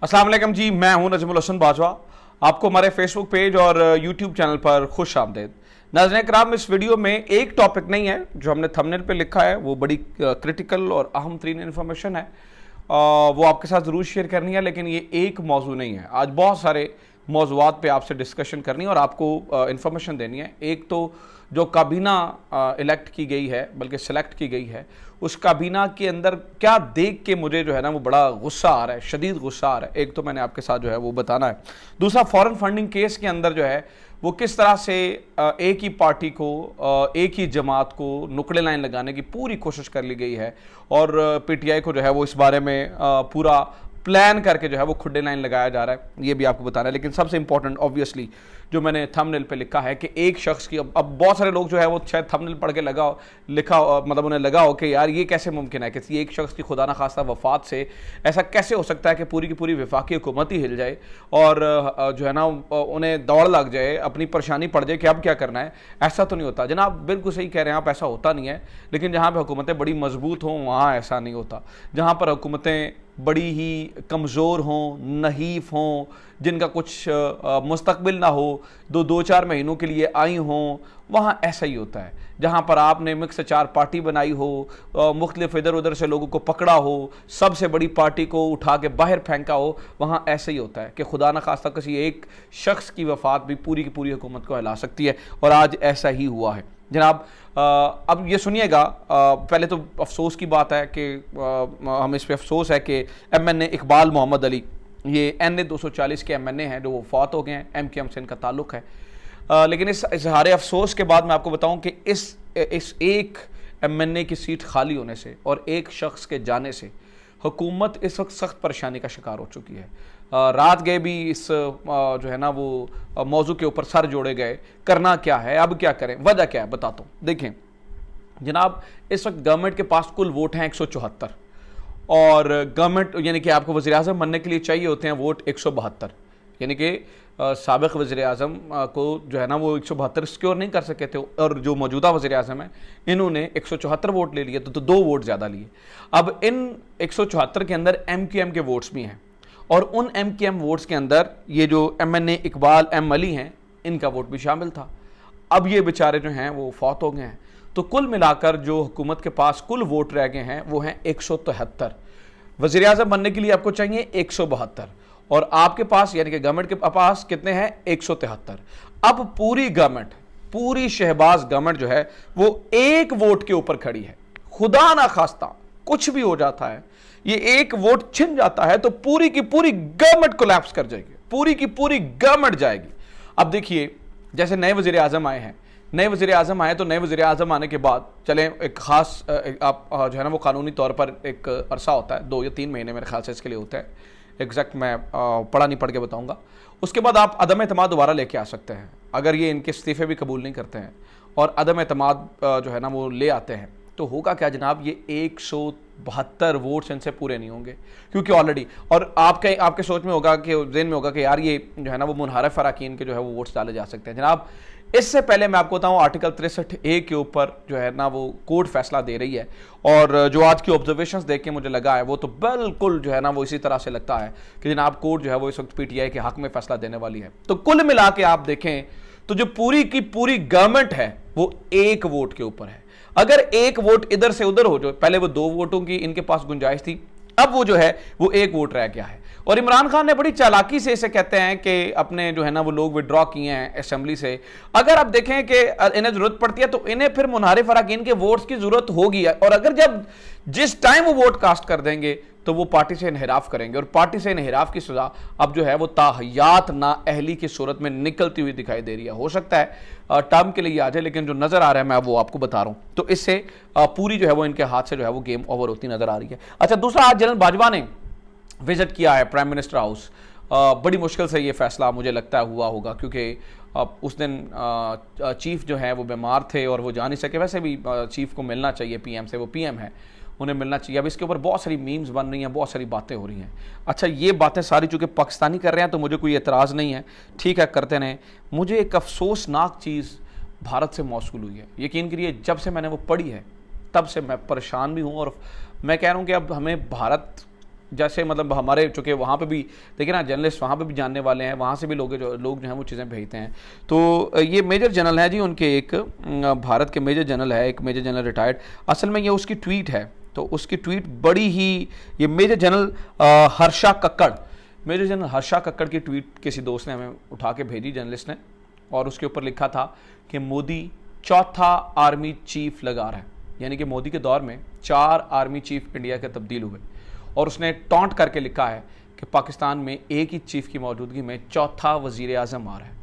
अस्सलाम वालेकुम जी, मैं हूं नजमुल हसन बाजवा। आपको हमारे फेसबुक पेज और यूट्यूब चैनल पर खुश आमदेद। नाज़रीन कराम, इस वीडियो में एक टॉपिक नहीं है जो हमने थंबनेल पे लिखा है, वो बड़ी क्रिटिकल और अहम तरीन इन्फॉर्मेशन है। वो आपके साथ ज़रूर शेयर करनी है, लेकिन ये एक मौजू नहीं है। आज बहुत सारे मौजूआत पे आपसे डिस्कशन करनी है और आपको इन्फॉर्मेशन देनी है। एक तो जो काबीना इलेक्ट की गई है, बल्कि सेलेक्ट की गई है, उस काबीना के अंदर क्या देख के मुझे जो है ना वो बड़ा गुस्सा आ रहा है, शदीद गुस्सा आ रहा है। एक तो मैंने आपके साथ जो है वो बताना है। दूसरा, फॉरेन फंडिंग केस के अंदर जो है वो किस तरह से एक ही पार्टी को, एक ही जमात को नुक्कड़ लाइन लगाने की पूरी कोशिश कर ली गई है और पीटीआई को जो है वो इस बारे में पूरा प्लान करके जो है वो खुड्डे लाइन लगाया जा रहा है, ये भी आपको बताना है। लेकिन सबसे इंपॉर्टेंट ऑब्वियसली जो मैंने थंबनेल पे लिखा है कि एक शख्स की, अब बहुत सारे लोग जो है वो शायद थंबनेल पढ़ के लिखा मतलब उन्हें लगा हो कि यार ये कैसे मुमकिन है, किसी एक शख्स की खुदा न खास्ता वफात से ऐसा कैसे हो सकता है कि पूरी की पूरी वफाकी हुकूमत ही हिल जाए और जो है ना उन्हें दौड़ लग जाए, अपनी परेशानी पड़ जाए कि अब क्या करना है। ऐसा तो नहीं होता जनाब, बिल्कुल सही कह रहे हैं आप, ऐसा होता नहीं है। लेकिन जहाँ पर हुकूमतें बड़ी मजबूत हों वहाँ ऐसा नहीं होता। जहाँ पर हुकूमतें बड़ी ही कमज़ोर हों, नहीफ हों, जिनका कुछ मुस्तकबिल ना हो, दो चार महीनों के लिए आई हों, वहाँ ऐसा ही होता है। जहाँ पर आपने मिक्स चार पार्टी बनाई हो, मुख्तलिफ इधर उधर से लोगों को पकड़ा हो, सबसे बड़ी पार्टी को उठा के बाहर फेंका हो, वहाँ ऐसा ही होता है कि खुदा न खास्ता किसी एक शख्स की वफात भी पूरी की पूरी हुकूमत को हिला सकती है। और आज ऐसा ही हुआ है जनाब। अब ये सुनिएगा, पहले तो अफसोस की बात है कि हम इस पे अफसोस है कि एमएनए इकबाल मोहम्मद अली, ये NA 240 के एमएनए हैं जो वो फौत हो गए हैं। MQM से इनका ताल्लुक़ है। लेकिन इस इजहार अफसोस के बाद मैं आपको बताऊं कि इस एक एमएनए की सीट खाली होने से और एक शख्स के जाने से हुकूमत इस वक्त सख्त परेशानी का शिकार हो चुकी है। रात गए भी इस जो है ना वो मौजू के ऊपर सर जोड़े गए, करना क्या है, अब क्या करें, वजह क्या है बताता हूँ। देखें जनाब, इस वक्त गवर्नमेंट के पास कुल वोट हैं 174 और गवर्नमेंट यानी कि आपको वज़ीर आज़म बनने के लिए चाहिए होते हैं वोट 172। यानी कि साबिक़ वज़ीर आज़म को जो है ना वो 172 सिक्योर नहीं कर सके थे और जो मौजूदा वज़ीर आज़म है इन्होंने 174 वोट ले लिए, तो 2 वोट ज़्यादा लिए। अब इन 174 के अंदर MQM के वोट्स भी हैं और उन MQM वोट्स के अंदर ये जो MNA इकबाल M अली हैं इनका वोट भी शामिल था। अब ये बेचारे जो हैं वो फौत हो गए हैं, तो कुल मिलाकर जो हुकूमत के पास कुल वोट रह गए हैं वो हैं 173। वज़ीर आज़म बनने के लिए आपको चाहिए 172 और आपके पास यानी कि गवर्नमेंट के पास कितने हैं 173। अब पूरी गवर्नमेंट, पूरी शहबाज गवर्नमेंट जो है वो एक वोट के ऊपर खड़ी है। खुदा ना खास्ता कुछ भी हो जाता है, ये एक वोट छिन जाता है तो पूरी की पूरी गवर्नमेंट कोलैप्स कर जाएगी, पूरी की पूरी गवर्नमेंट जाएगी। अब देखिए, जैसे नए वज़ीर आज़म आए हैं, नए वज़ीर आज़म आए तो नए वज़ीर आज़म आने के बाद चलें एक ख़ास आप जो है ना वो कानूनी तौर पर एक अरसा होता है, 2 या 3 महीने मेरे ख्याल से इसके लिए होता है, एग्जैक्ट मैं पढ़ा नहीं, पढ़ के बताऊंगा। उसके बाद आप अदम एतमाद दोबारा लेके आ सकते हैं अगर ये इनके इस्तीफ़े भी कबूल नहीं करते हैं और अदम एतमाद जो है ना वो ले आते हैं तो होगा क्या जनाब, ये 172 वोट्स इनसे पूरे नहीं होंगे क्योंकि ऑलरेडी, और आपके सोच में होगा कि जेहन में होगा कि यार ये जो है ना वो मुनहरफ अरकान के जो है वो वोट्स डाले जा सकते हैं। जनाब, इससे पहले मैं आपको बताऊं आर्टिकल 63A के ऊपर जो है ना वो कोर्ट फैसला दे रही है और जो आज की ऑब्जर्वेशंस देख के मुझे लगा है वो तो बिल्कुल जो है ना वो इसी तरह से लगता है कि जनाब कोर्ट जो है वो इस वक्त PTI के हक में फैसला देने वाली है। तो कुल मिला के आप देखें तो जो पूरी की पूरी गवर्नमेंट है वो एक वोट के ऊपर है। अगर एक वोट इधर से उधर हो जाए, पहले वो 2 वोटों की इनके पास गुंजाइश थी, अब वो जो है वो 1 वोट रह गया है। और इमरान खान ने बड़ी चालाकी से इसे कहते हैं कि अपने जो है ना वो लोग विड्रॉ किए हैं असेंबली से। अगर आप देखें कि इन्हें जरूरत पड़ती है तो इन्हें फिर मुनहरिफ अरकान के वोट्स की जरूरत होगी और अगर जब जिस टाइम वो वोट कास्ट कर देंगे तो वो पार्टी से इनहिराफ करेंगे और पार्टी से इनहिराफ की सजा अब जो है वो ताहयात नाअहली की सूरत में निकलती हुई दिखाई दे रही है। हो सकता है टर्म के लिए आ जाए, लेकिन जो नजर आ रहा है मैं वो आपको बता रहा हूं, तो इससे पूरी जो है वो इनके हाथ से जो है वो गेम ओवर होती नजर आ रही है। अच्छा, दूसरा, आज जनरल बाजवा ने विजिट किया है प्राइम मिनिस्टर हाउस। बड़ी मुश्किल से ये फैसला मुझे लगता है हुआ होगा क्योंकि उस दिन चीफ जो है वो बीमार थे और वो जा नहीं सके। वैसे भी चीफ को मिलना चाहिए PM से, वो PM है, उन्हें मिलना चाहिए। अब इसके ऊपर बहुत सारी मीम्स बन रही हैं, बहुत सारी बातें हो रही हैं। अच्छा, ये बातें सारी चूँकि पाकिस्तानी कर रहे हैं तो मुझे कोई एतराज़ नहीं है, ठीक है, करते रहें। मुझे एक अफसोसनाक चीज़ भारत से मौसूल हुई है, यकीन करिए जब से मैंने वो पढ़ी है तब से मैं परेशान भी हूँ और मैं कह रहा हूँ कि अब हमें भारत जैसे मतलब हमारे चूँकि वहाँ पे भी देखिए ना, जर्नलिस्ट वहाँ पे भी जानने वाले हैं, वहाँ से भी लोग जो हैं वो चीज़ें भेजते हैं। तो ये मेजर जनरल है जी, उनके एक भारत के मेजर जनरल है, एक मेजर जनरल रिटायर्ड। असल में ये उसकी ट्वीट है, तो उसकी ट्वीट बड़ी ही, ये major general Harsha Kakkar, major general Harsha Kakkar की ट्वीट किसी दोस्त ने हमें उठा के भेजी, जर्नलिस्ट ने, और उसके ऊपर लिखा था कि मोदी चौथा आर्मी चीफ लगा रहा है, यानी कि मोदी के दौर में 4 आर्मी चीफ इंडिया के तब्दील हुए, और उसने टॉन्ट करके लिखा है कि पाकिस्तान में एक ही चीफ की मौजूदगी में चौथा वजीर आज़म आ रहा है।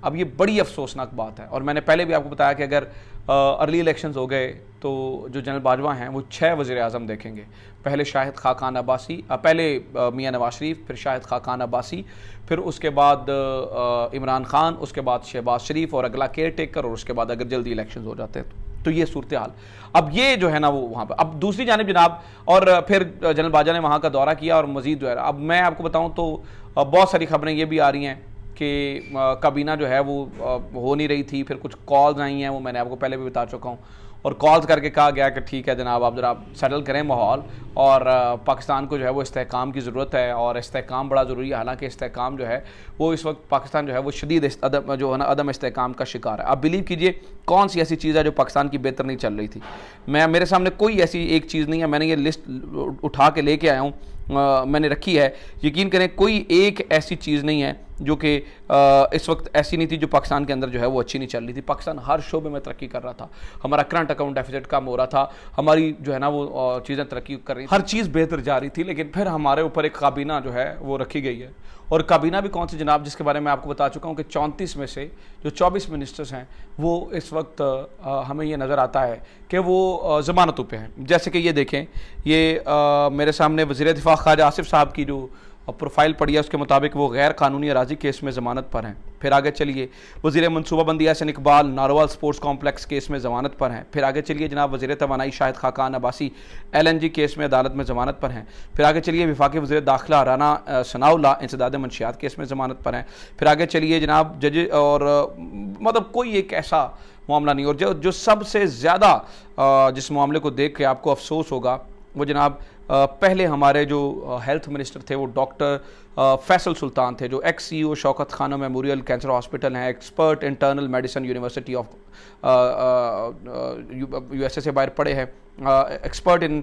अब ये बड़ी अफसोसनाक बात है, और मैंने पहले भी आपको बताया कि अगर अर्ली इलेक्शंस हो गए तो जो जनरल बाजवा हैं वो 6 वज़ीर आज़म देखेंगे। पहले शाहिद खाकान अब्बासी, पहले मियां नवाज शरीफ, फिर शाहिद खाकान अब्बासी, फिर उसके बाद इमरान खान, उसके बाद शहबाज शरीफ और अगला केयर टेकर, और उसके बाद अगर जल्दी इलेक्शंस हो जाते हैं तो ये सूरत हाल। अब ये जो है ना वो वहाँ पर, अब दूसरी जानिब जनाब, और फिर जनरल बाजवा ने वहाँ का दौरा किया और मज़ीद जो है, अब मैं आपको बताऊँ तो बहुत सारी खबरें ये भी आ रही हैं कि काबीना जो है वो हो नहीं रही थी, फिर कुछ कॉल्स आई हैं, वो मैंने आपको पहले भी बता चुका हूँ, और कॉल्स करके कहा गया कि ठीक है जनाब, आप ज़रा सेटल करें माहौल, और पाकिस्तान को जो है वो इस्तेहकाम की ज़रूरत है, और इस्तेहकाम बड़ा ज़रूरी है। हालांकि इस्तेहकाम जो है वो इस वक्त पाकिस्तान जो है वो शदीद जो है ना अदम इस्तेहकाम का शिकार है। आप बिलीव कीजिए, कौन सी ऐसी चीज़ है जो पाकिस्तान की बेहतर नहीं चल रही थी। मेरे सामने कोई ऐसी एक चीज़ नहीं है, मैंने ये लिस्ट उठा के लेके आया हूँ, मैंने रखी है, यकीन करें कोई एक ऐसी चीज़ नहीं है जो कि इस वक्त ऐसी नहीं थी जो पाकिस्तान के अंदर जो है वो अच्छी नहीं चल रही थी। पाकिस्तान हर शोबे में तरक्की कर रहा था, हमारा करंट अकाउंट डेफिसिट कम हो रहा था, हमारी जो है ना वो चीज़ें तरक्की कर रही, हर चीज़ बेहतर जा रही थी। लेकिन फिर हमारे ऊपर एक काबीना जो है वो रखी गई है, और काबीना भी कौन सी जनाब, जिसके बारे में आपको बता चुका हूँ कि 34 में से जो 24 मिनिस्टर्स हैं वो इस वक्त हमें ये नज़र आता है कि वो ज़मानतों पे हैं। जैसे कि ये देखें, ये मेरे सामने वज़ीर दिफा ख्वाजा आसिफ साहब की जो प्रोफाइल पड़ी है, उसके मुताबिक वो गैर कानूनी अराजी केस में ज़मानत पर हैं। फिर आगे चलिए, वज़ीर मनसूबाबंदी Ahsan Iqbal Narowal sports complex case में ज़मानत पर हैं। फिर आगे चलिए जनाब, वज़ीर तवानाई शाहिद खाकान अब्बासी LNG केस में अदालत में ज़मानत पर हैं। फिर आगे चलिए, वफाकी वज़ीर दाखिला राना सनाउल्लाह इंसदाद मंशियात केस में ज़मानत पर हैं। फिर आगे चलिए जनाब, जज और मतलब कोई एक ऐसा मामला नहीं। और जो सबसे ज़्यादा जिस मामले को देख के आपको अफसोस होगा वो जनाब, पहले हमारे जो हेल्थ मिनिस्टर थे वो डॉक्टर फैसल सुल्तान थे, जो एक्स CEO शौकत खाना मेमोरियल कैंसर हॉस्पिटल हैं, expert internal medicine university of USA से बाहर पढ़े हैं, एक्सपर्ट इन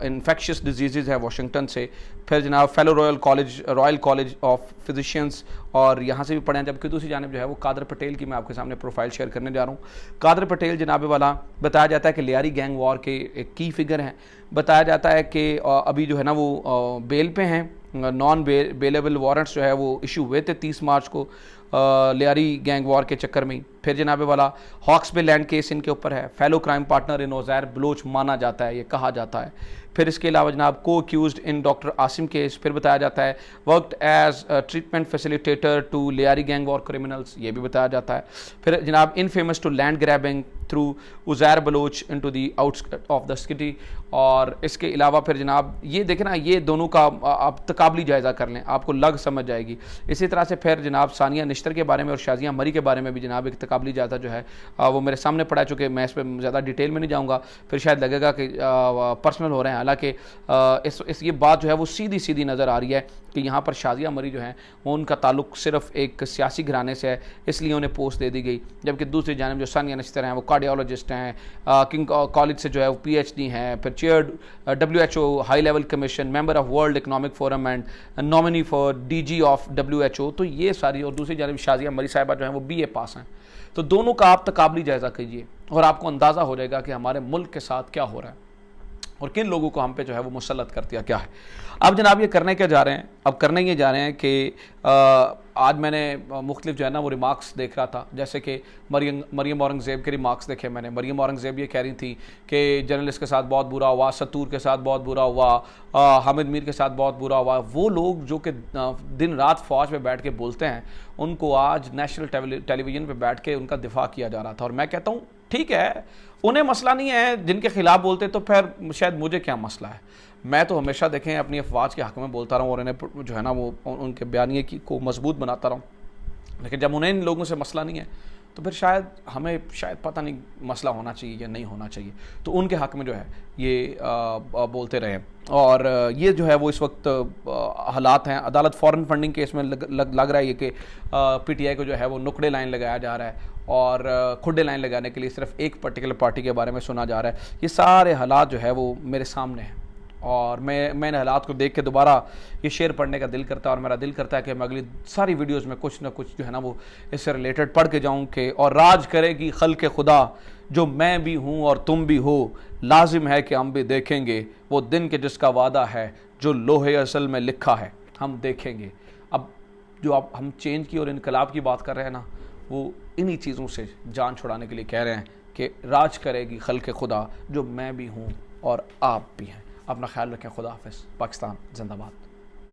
इन्फेक्शियस डिजीज़ है वाशिंगटन से। फिर जनाब fellow royal college of physicians, और यहाँ से भी पढ़े हैं। जबकि दूसरी जानिब जो है वो कादर पटेल की मैं आपके सामने प्रोफाइल शेयर करने जा रहा हूँ। कादर पटेल जनाब वाला बताया जाता है कि लियारी गैंग वॉर के एक की फिगर हैं। बताया जाता है कि अभी जो है ना वो बेल पे हैं, नॉन बेलेबल वारंट्स जो है वो इशू हुए थे 30 मार्च को लियारी गैंग वॉर के चक्कर में। फिर जनाब वाला हॉक्स बे लैंड केस इनके ऊपर है, fellow crime partner in Uzair Baloch माना जाता है, ये कहा जाता है। फिर इसके अलावा जनाब को accused in doctor Asim case, फिर बताया जाता है worked as treatment facilitator to Lyari gang war criminals, ये भी बताया जाता है। फिर जनाब infamous to land grabbing through Uzair Baloch into the outskirt of the city. और इसके अलावा फिर जनाब ये देखें ना, ये दोनों का आप तकाबली जायज़ा कर लें, आपको लग समझ जाएगी। इसी तरह से फिर जनाब सानिया निश्तर के बारे में और शाजिया मरी के बारे में भी जनाब एक तकाबली जायज़ा जो है वो मेरे सामने पड़ा, चुके मैं इस पर ज़्यादा डिटेल में नहीं जाऊँगा, फिर शायद लगेगा कि पर्सनल हो रहे हैं। हालाँकि इस ये बात जो है वो सीधी सीधी नज़र आ रही है कि यहाँ पर शाजिया मरी जो हैं वो उनका ताल्लुक सिर्फ एक सियासी घराने से है, इसलिए उन्हें पोस्ट दे दी गई। जबकि दूसरी जानिब जो सानिया निश्तर हैं वो कार्डियोलॉजिस्ट हैं, किंग कॉलेज से जो है वो PhD हैं, फिर chaired WHO high level commission, member of world economic forum and nominee for DG of WHO। तो ये सारी, और दूसरी जानिब शाजिया मरी साहिबा जो हैं वो BA पास हैं। तो दोनों का आप तकाबली जायज़ा कीजिए और आपको अंदाज़ा हो जाएगा कि हमारे मुल्क के साथ क्या हो रहा है और किन लोगों को हम पे जो है वो मुसल्लत कर दिया क्या है। अब जनाब ये करने क्या जा रहे हैं, अब करने ये जा रहे हैं कि आज मैंने मुख्तलिफ जो है ना वो रिमार्क्स देख रहा था, जैसे कि मरियम औरंगज़ेब के रिमार्क्स देखे मैंने। मरियम औरंगज़ेब ये कह रही थी कि जर्नलिस्ट के साथ बहुत बुरा हुआ, सतूर के साथ बहुत बुरा हुआ, हामिद मीर के साथ बहुत बुरा हुआ। वो लोग जो कि दिन रात फ़ौज पे बैठ के बोलते हैं, उनको आज नेशनल टेलीविज़न पे बैठ के उनका दिफा किया जा रहा था। और मैं कहता हूँ ठीक है, उन्हें मसला नहीं है, जिनके खिलाफ बोलते तो फिर शायद मुझे क्या मसला है। मैं तो हमेशा देखें अपनी अफवाज के हक़ में बोलता रहा हूँ और इन्हें जो है ना वो उनके बयानिए को मजबूत बनाता रहा हूँ। लेकिन जब उन्हें इन लोगों से मसला नहीं है तो फिर शायद हमें शायद पता नहीं मसला होना चाहिए या नहीं होना चाहिए। तो उनके हक़ में जो है ये बोलते रहे। और ये जो है वो इस वक्त हालात हैं। अदालत फॉरेन फंडिंग केस में लग रहा है ये कि पीटीआई को जो है वो नुक्कड़े लाइन लगाया जा रहा है और खुडे लाइन लगाने के लिए सिर्फ एक पर्टिकुलर पार्टी के बारे में सुना जा रहा है। ये सारे हालात जो है वो मेरे सामने हैं और मैंने हालात को देख के दोबारा ये शेर पढ़ने का दिल करता है और मेरा दिल करता है कि मैं अगली सारी वीडियोस में कुछ ना कुछ जो है ना वो इससे रिलेटेड पढ़ के जाऊँ कि और राज करेगी खल्क़ खुदा, जो मैं भी हूँ और तुम भी हो, लाजिम है कि हम भी देखेंगे वो दिन के जिसका वादा है, जो लोहे असल में लिखा है हम देखेंगे। अब जो आप हम चेंज की और इनकलाब की बात कर रहे हैं ना, वो इन्हीं चीज़ों से जान छुड़ाने के लिए कह रहे हैं कि राज करेगी खल्क़ खुदा, जो मैं भी हूँ और आप भी हैं। अपना ख्याल रखें। खुदा हाफ़िज़। पाकिस्तान जिंदाबाद।